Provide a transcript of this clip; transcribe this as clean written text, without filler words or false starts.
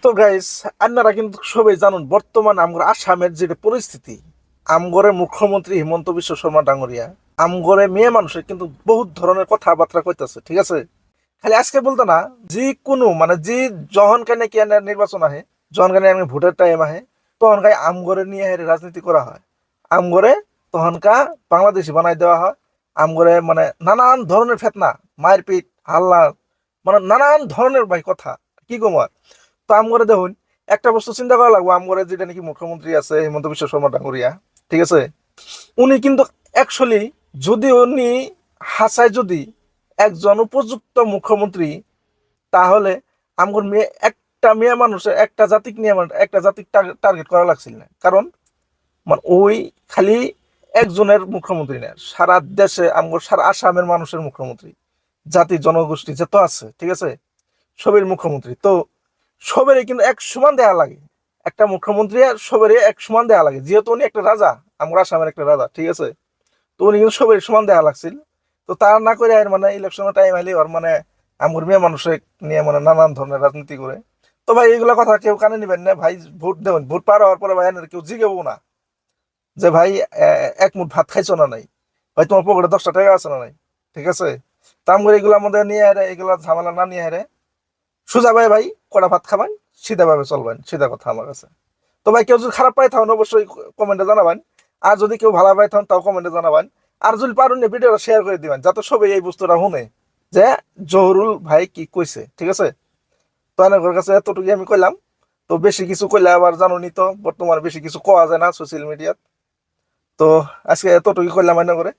তো গাইস, আপনারা কিন্তু সবাই জানুন বর্তমান আমগর আসামের যে পরিস্থিতি। আমগরে মুখ্যমন্ত্রী হিমন্ত বিশ্ব শর্মা ডাঙরিয়া আমগরে মেয়ে মানুষের কিন্তু বহুত ধরনের কথাবার্তা কইতাছে, ঠিক আছে। খালি আজকে বলতে না, যে কোনো মানে যে যখন কানে কি নির্বাচন আহে, যখন কানে ভোটের টাইম আহে, তখন কাই আমগরে নিয়ে হেরে রাজনীতি করা হয়। আমগরে তখনকা বাংলাদেশি বানাই দেওয়া হয়। আমগরে মানে নানান ধরনের ফেতনা, মারপিট, হাল্লা, মানে নানান ধরনের ভাই কথা কি কম আর। তো আমগরে দেখুন, একটা বস্তু চিন্তা করা লাগবে। আমগরে যেটা নাকি মুখ্যমন্ত্রী আছে হিমন্ত বিশ্ব শর্মা ডাঙরিয়া, ঠিক আছে, উনি কিন্তু অ্যাকচুয়ালি যদি উনি হাসায় যদি একজন উপযুক্ত মুখ্যমন্ত্রী, তাহলে আমগর মেয়ে একটা মেয়ে মানুষের একটা জাতিক নিয়ে একটা জাতিক টার্গেট করা লাগছিল না। কারণ মানে ওই খালি একজনের মুখ্যমন্ত্রী না, সারা দেশে আমগর সারা আসামের মানুষের মুখ্যমন্ত্রী, জাতি জনগোষ্ঠী যত আছে, ঠিক আছে, সবের মুখ্যমন্ত্রী। তো সবেরই কিন্তু এক সমান দেয়া লাগে। একটা মুখ্যমন্ত্রী আর সবেরই এক সমান দেয়া লাগে, যেহেতু উনি একটা রাজা, আমরা আসামের একটা রাজা, ঠিক আছে। তো উনি কিন্তু সবের সমান দেয়া লাগছিল। তো তার না করে আর মানে ইলেকশনের টাইম আইলে ওর মানে আমার মেয়ে মানুষের নিয়ে মানে নানান ধরনের রাজনীতি করে। তো ভাই এগুলো কথা কেউ কানে নিবেন না ভাই। ভোট দেবেন, ভোট পার হওয়ার পরে ভাই আর কেউ জিগেবো না যে ভাই এক মুঠ ভাত খাইছো না নাই, ভাই তোমার পকেটে 10টা টাকা আছে না নাই, ঠিক আছে। তাম করে এগুলো আমাদের নিয়ে হারে, এগুলো ঝামেলা না নিয়ে হারে সোজা ভাই ভাই কটা ভাত খাবেন, সিধা ভাবে চলবেন, সিধা কথা আমার কাছে। তো ভাই কেউ যদি খারাপ পাই থাকুন অবশ্যই কমেন্টে জানাবেন। আর যদি কেউ ভালো পাই থাকুন তাও কমেন্টে জানাবেন। আর যদি পারুন ভিডিওটা শেয়ার করে দিবেন, যাতে সবাই এই বস্তুটা শুনে যে জহুরুল ভাই কি কইছে, ঠিক আছে। তো আমার কাছে এতটুকু আমি কইলাম। তো বেশি কিছু কইলে আবার জানুনি তো বর্তমানে বেশি কিছু কোয়া যায় না সোশ্যাল মিডিয়াত। তো আজকে এতটুকু কইলাম এনে করে।